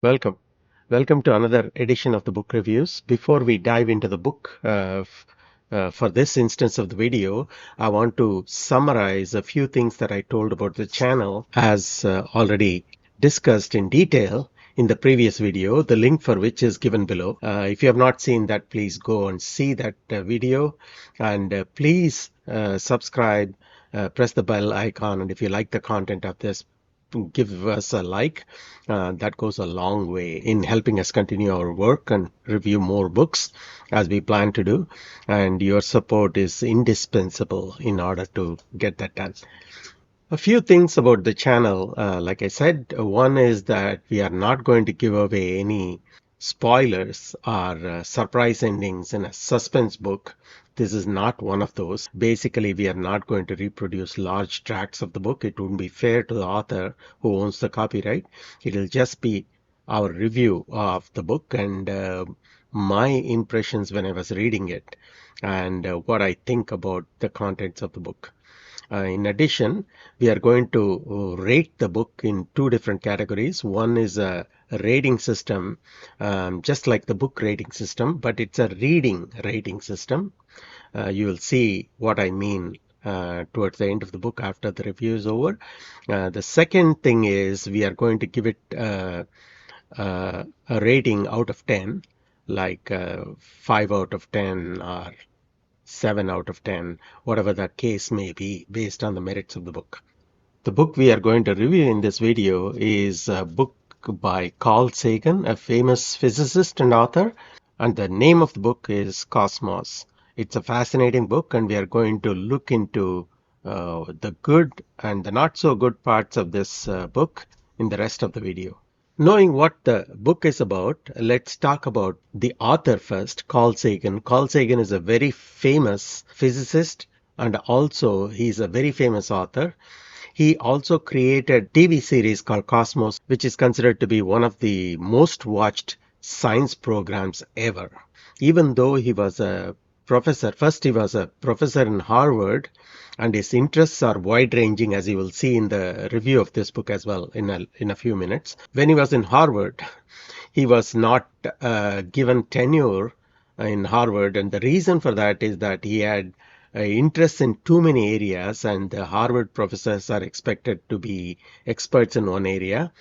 Welcome. Welcome to another edition of the book reviews. Before we dive into the book, for this instance of the video, I want to summarize a few things that I told about the channel as already discussed in detail in the previous video, the link for which is given below. If you have not seen that, please go and see that video, and please subscribe, press the bell icon, and if you like the content of this, give us a like. That goes a long way in helping us continue our work and review more books as we plan to do. And your support is indispensable in order to get that done. A few things about the channel. Like I said, one is that we are not going to give away any spoilers or surprise endings in a suspense book. This is not one of those. Basically, we are not going to reproduce large tracts of the book. It wouldn't be fair to the author who owns the copyright. It will just be our review of the book and my impressions when I was reading it, and what I think about the contents of the book. In addition, we are going to rate the book in two different categories. One is a rating system, just like the book rating system, but it's a reading rating system. You will see what I mean towards the end of the book after the review is over. The second thing is we are going to give it a rating out of 10, like 5 out of 10 or 7 out of 10, whatever that case may be, based on the merits of the book. The book we are going to review in this video is a book by Carl Sagan, a famous physicist and author, and the name of the book is Cosmos. It's a fascinating book, and we are going to look into the good and the not so good parts of this book in the rest of the video. Knowing what the book is about, let's talk about the author first, Carl Sagan. Carl Sagan is a very famous physicist, and also he's a very famous author. He also created a TV series called Cosmos, which is considered to be one of the most watched science programs ever. Even though he was a professor, first he was a professor in Harvard, and his interests are wide-ranging, as you will see in the review of this book as well in a few minutes. When he was in Harvard, he was not given tenure in Harvard, and the reason for that is that he had interest in too many areas, and the Harvard professors are expected to be experts in one area.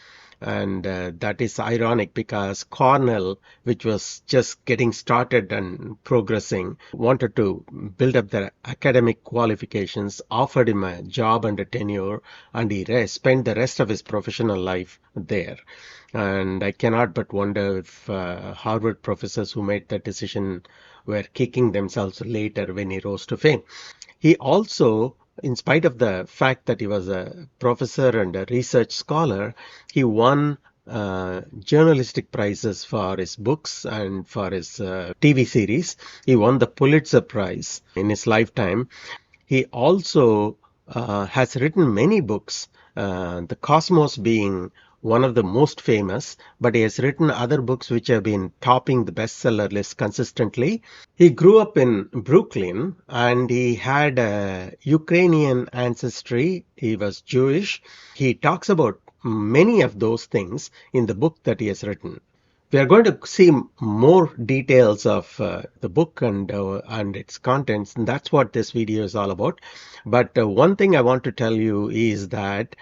And that is ironic because Cornell, which was just getting started and progressing, wanted to build up their academic qualifications, offered him a job and a tenure, and he spent the rest of his professional life there. And I cannot but wonder if Harvard professors who made that decision were kicking themselves later when he rose to fame. He also, in spite of the fact that he was a professor and a research scholar, he won journalistic prizes for his books and for his TV series. He won the Pulitzer Prize in his lifetime. He also has written many books, the Cosmos being one of the most famous, but he has written other books which have been topping the bestseller list consistently. He grew up in Brooklyn, and he had a Ukrainian ancestry. He was Jewish. He talks about many of those things in the book that he has written. We are going to see more details of the book and its contents, and that's what this video is all about. But one thing I want to tell you is that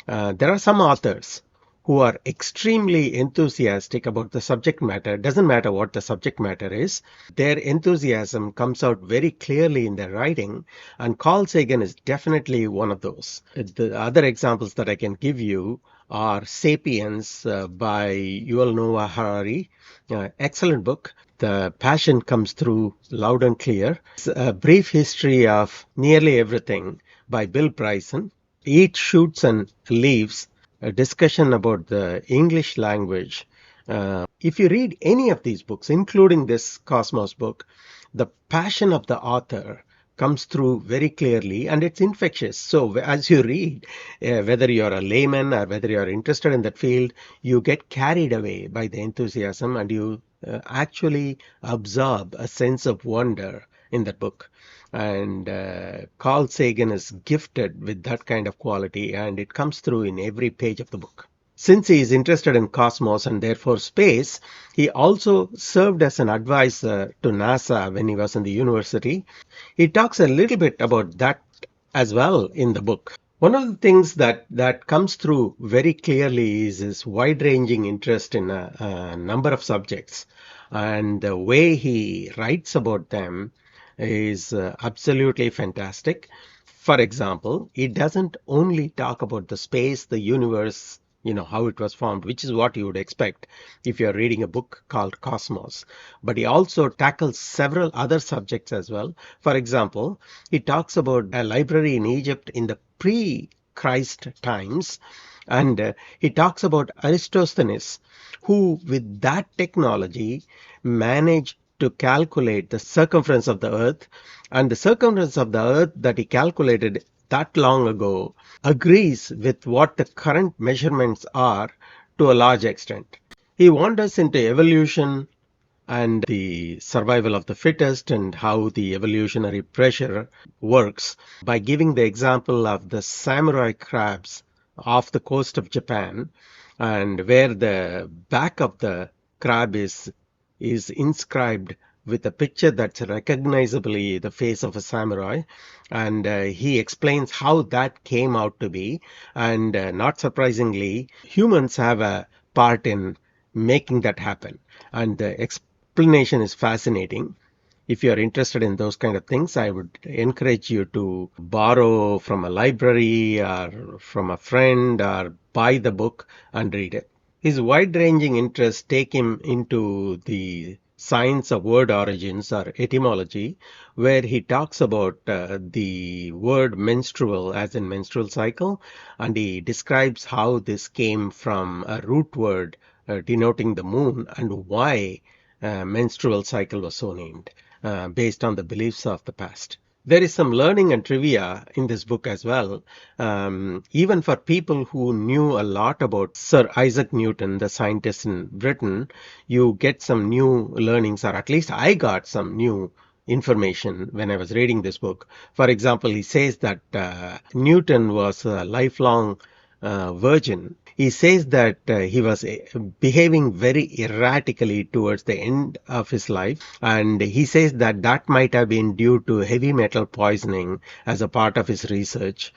there are some authors who are extremely enthusiastic about the subject matter. Doesn't matter what the subject matter is, their enthusiasm comes out very clearly in their writing, and Carl Sagan is definitely one of those. The other examples that I can give you are Sapiens by Yuval Noah Harari. Excellent book. The passion comes through loud and clear. It's a brief history of nearly everything by Bill Bryson. Eat, Shoots and Leaves, a discussion about the English language. If you read any of these books, including this Cosmos book, the passion of the author comes through very clearly, and it's infectious. So as you read, whether you're a layman or whether you're interested in that field, you get carried away by the enthusiasm, and you actually absorb a sense of wonder in that book. And Carl Sagan is gifted with that kind of quality, and it comes through in every page of the book. Since he is interested in cosmos and therefore space, he also served as an advisor to NASA when he was in the university. He talks a little bit about that as well in the book. One of the things that comes through very clearly is his wide-ranging interest in a number of subjects, and the way he writes about them is absolutely fantastic. For example, he doesn't only talk about the space, the universe, how it was formed, which is what you would expect if you're reading a book called Cosmos. But he also tackles several other subjects as well. For example, he talks about a library in Egypt in the pre-Christ times, and he talks about Aristophanes, who, with that technology, managed to calculate the circumference of the earth, and the circumference of the earth that he calculated that long ago agrees with what the current measurements are to a large extent. He wanders into evolution and the survival of the fittest and how the evolutionary pressure works by giving the example of the samurai crabs off the coast of Japan, and where the back of the crab is inscribed with a picture that's recognizably the face of a samurai, and he explains how that came out to be. And not surprisingly, humans have a part in making that happen, and the explanation is fascinating. If you are interested in those kind of things, I would encourage you to borrow from a library or from a friend or buy the book and read it. His wide-ranging interests take him into the science of word origins or etymology, where he talks about the word menstrual as in menstrual cycle, and he describes how this came from a root word denoting the moon, and why menstrual cycle was so named based on the beliefs of the past. There is some learning and trivia in this book as well. Even for people who knew a lot about Sir Isaac Newton, the scientist in Britain, you get some new learnings, or at least I got some new information when I was reading this book. For example, he says that Newton was a lifelong virgin. He says that he was behaving very erratically towards the end of his life, and he says that that might have been due to heavy metal poisoning as a part of his research.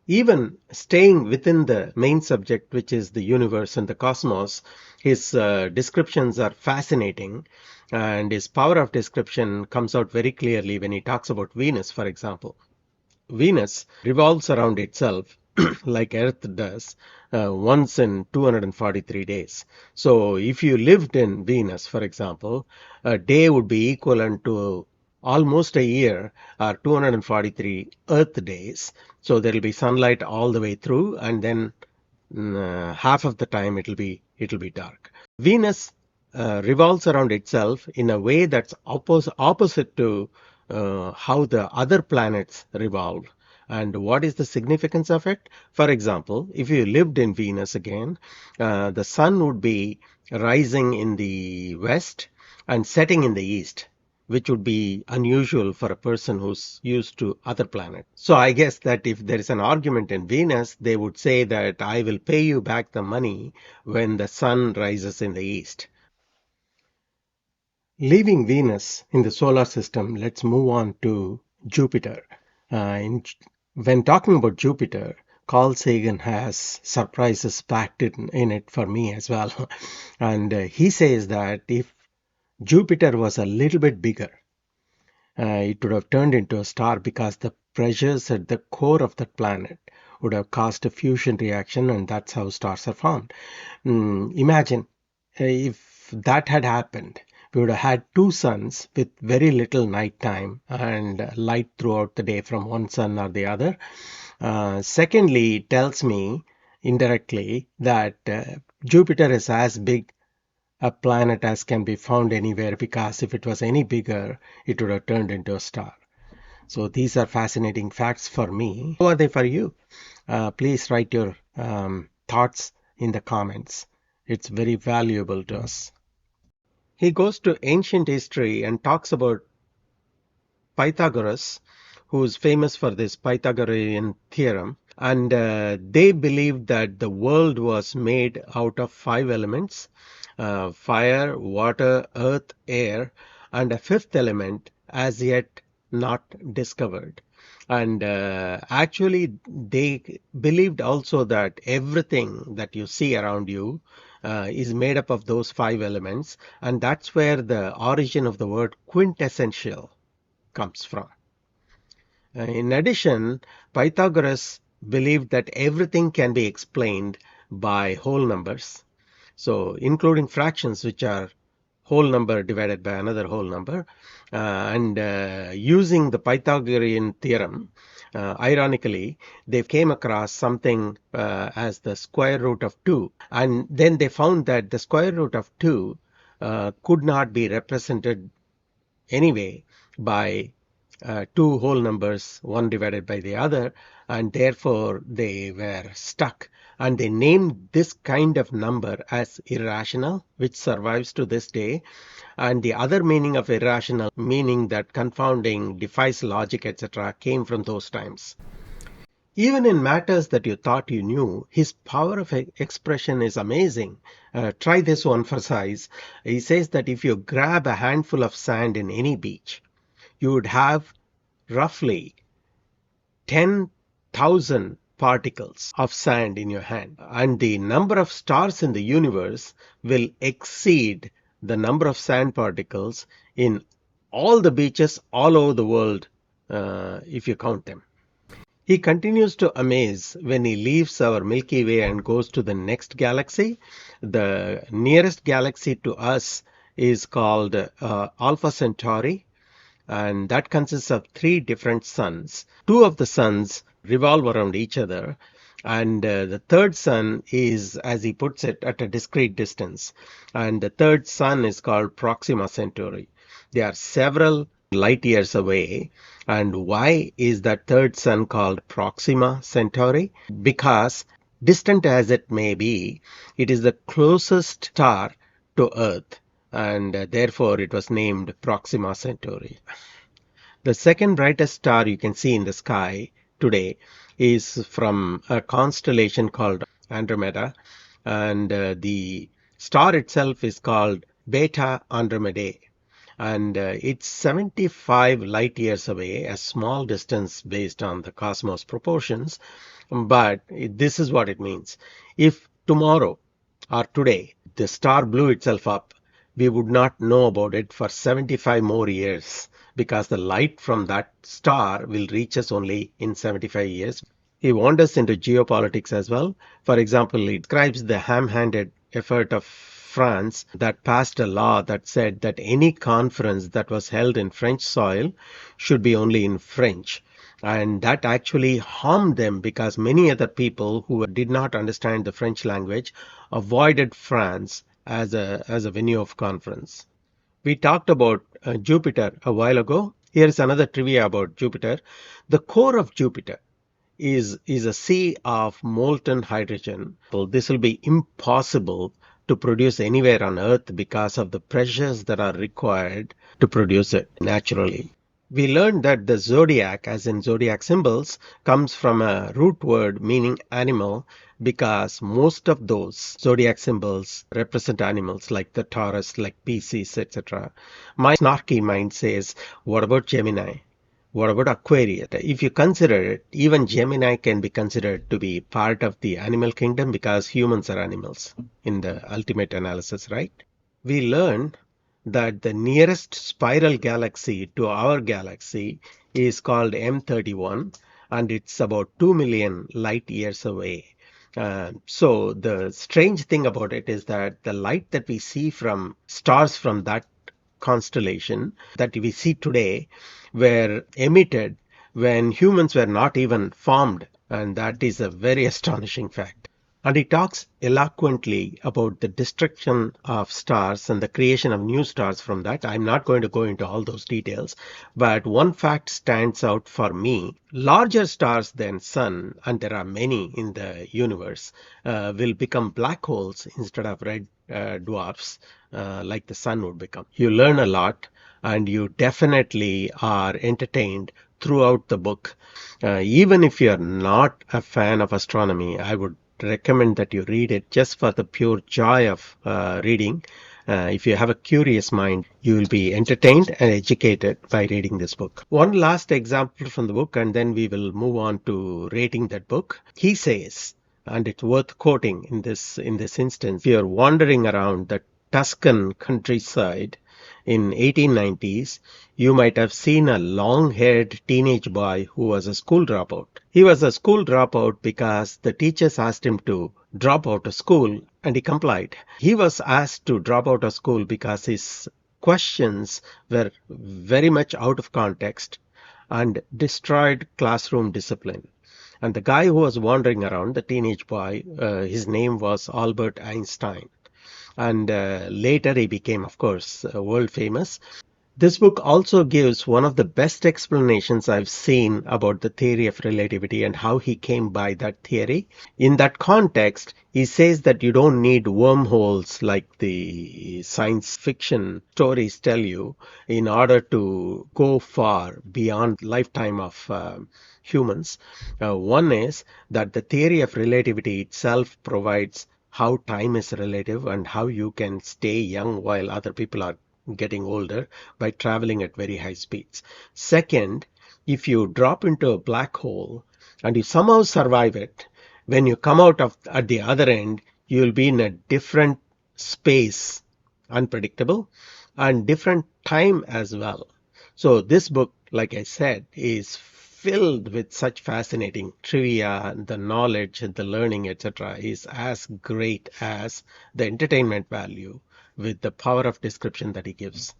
Even staying within the main subject, which is the universe and the cosmos, his descriptions are fascinating, and his power of description comes out very clearly when he talks about Venus, for example. Venus revolves around itself like Earth does once in 243 days. So if you lived in Venus, for example, a day would be equivalent to almost a year, or 243 Earth days. So there will be sunlight all the way through, and then half of the time it'll be dark. Venus revolves around itself in a way that's opposite to how the other planets revolve. And what is the significance of it? For example, if you lived in Venus again, the sun would be rising in the west and setting in the east, which would be unusual for a person who's used to other planets. So I guess that if there is an argument in Venus, they would say that I will pay you back the money when the sun rises in the east. Leaving Venus in the solar system, let's move on to Jupiter. When talking about Jupiter, Carl Sagan has surprises packed in it for me as well. And he says that if Jupiter was a little bit bigger, it would have turned into a star because the pressures at the core of that planet would have caused a fusion reaction, and that's how stars are formed. Imagine if that had happened. We would have had two suns with very little nighttime and light throughout the day from one sun or the other. Secondly, it tells me indirectly that Jupiter is as big a planet as can be found anywhere, because if it was any bigger, it would have turned into a star. So these are fascinating facts for me. How are they for you? Please write your thoughts in the comments. It's very valuable to us. He goes to ancient history and talks about Pythagoras, who's famous for this Pythagorean theorem. And they believed that the world was made out of five elements: fire, water, earth, air, and a fifth element as yet not discovered. And actually, they believed also that everything that you see around you is made up of those five elements. And that's where the origin of the word quintessential comes from. In addition, Pythagoras believed that everything can be explained by whole numbers. So, including fractions, which are whole number divided by another whole number. And using the Pythagorean theorem, ironically, they came across something as the square root of 2. And then they found that the square root of 2 could not be represented anyway by two whole numbers, one divided by the other, and therefore they were stuck. And they named this kind of number as irrational, which survives to this day. And the other meaning of irrational, meaning that confounding, defies logic, etc., came from those times. Even in matters that you thought you knew, his power of expression is amazing. Try this one for size. He says that if you grab a handful of sand in any beach, you would have roughly 10,000 particles of sand in your hand. And the number of stars in the universe will exceed the number of sand particles in all the beaches all over the world, if you count them. He continues to amaze when he leaves our Milky Way and goes to the next galaxy. The nearest galaxy to us is called Alpha Centauri, and that consists of three different suns. Two of the suns revolve around each other, and the third sun is, as he puts it, at a discrete distance. And the third sun is called Proxima Centauri. They are several light years away. And why is that third sun called Proxima Centauri? Because, distant as it may be, it is the closest star to Earth, and therefore it was named Proxima Centauri. The second brightest star you can see in the sky today is from a constellation called Andromeda, and the star itself is called Beta Andromedae, and it's 75 light years away, a small distance based on the cosmos proportions. But this is what it means. If tomorrow or today the star blew itself up, we would not know about it for 75 more years, because the light from that star will reach us only in 75 years. He wanders into geopolitics as well. For example, he describes the ham-handed effort of France that passed a law that said that any conference that was held in French soil should be only in French. And that actually harmed them, because many other people who did not understand the French language avoided France as a venue of conference. We talked about Jupiter a while ago. Here is another trivia about Jupiter. The core of Jupiter is a sea of molten hydrogen. So this will be impossible to produce anywhere on Earth because of the pressures that are required to produce it naturally. We learned that the zodiac, as in zodiac symbols, comes from a root word meaning animal, because most of those zodiac symbols represent animals like the Taurus, like Pisces, etc. My snarky mind says, what about Gemini? What about Aquarius? If you consider it, even Gemini can be considered to be part of the animal kingdom, because humans are animals in the ultimate analysis, right? We learned that the nearest spiral galaxy to our galaxy is called M31, and it's about 2 million light years away. So the strange thing about it is that the light that we see from stars from that constellation that we see today were emitted when humans were not even formed, and that is a very astonishing fact. And he talks eloquently about the destruction of stars and the creation of new stars from that. I'm not going to go into all those details, but one fact stands out for me. Larger stars than Sun, and there are many in the universe, will become black holes instead of red dwarfs, like the Sun would become. You learn a lot. and you definitely are entertained throughout the book. Even if you are not a fan of astronomy, I would recommend that you read it just for the pure joy of reading. If you have a curious mind, you will be entertained and educated by reading this book. One last example from the book, and then we will move on to rating that book. He says, and it's worth quoting in this instance, if you're wandering around the Tuscan countryside in 1890s, you might have seen a long-haired teenage boy who was a school dropout. He was a school dropout because the teachers asked him to drop out of school and he complied. He was asked to drop out of school because his questions were very much out of context and destroyed classroom discipline. And the guy who was wandering around, the teenage boy, his name was Albert Einstein. And later he became, of course, world famous. This book also gives one of the best explanations I've seen about the theory of relativity and how he came by that theory. In that context, he says that you don't need wormholes like the science fiction stories tell you in order to go far beyond lifetime of humans. One is that the theory of relativity itself provides how time is relative and how you can stay young while other people are getting older by traveling at very high speeds. Second, if you drop into a black hole and you somehow survive it, when you come out of at the other end, you will be in a different space, unpredictable, and different time as well. So this book, like I said, is filled with such fascinating trivia. The knowledge, the learning, etc., is as great as the entertainment value with the power of description that he gives.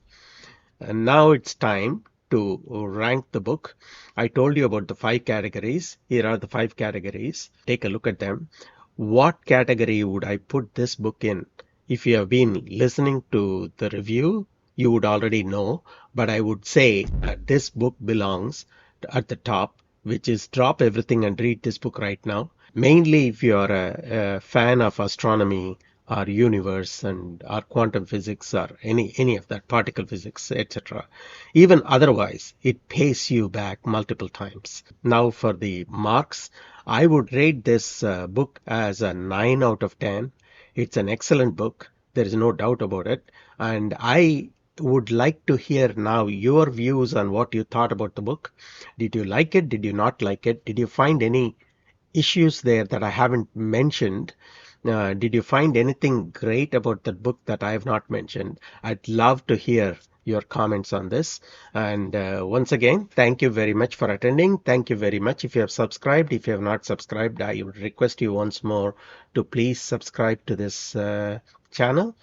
And now it's time to rank the book. I told you about the 5 categories. Here are the 5 categories. Take a look at them. What category would I put this book in? If you have been listening to the review, you would already know, but I would say that this book belongs at the top, which is drop everything and read this book right now. Mainly if you are a fan of astronomy or universe and or quantum physics or any of that, particle physics, etc. Even otherwise, it pays you back multiple times. Now for the marks, I would rate this book as a 9 out of 10. It's an excellent book. There is no doubt about it. And I would like to hear now your views on what you thought about the book. Did you like it? Did you not like it? Did you find any issues there that I haven't mentioned? Did you find anything great about that book that I have not mentioned? I'd love to hear your comments on this. And once again, thank you very much for attending. Thank you very much. If you have subscribed, if you have not subscribed, I would request you once more to please subscribe to this channel.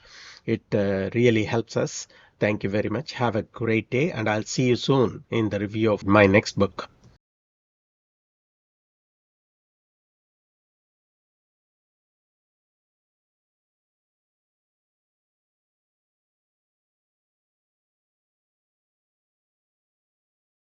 It really helps us. Thank you very much. Have a great day, and I'll see you soon in the review of my next book.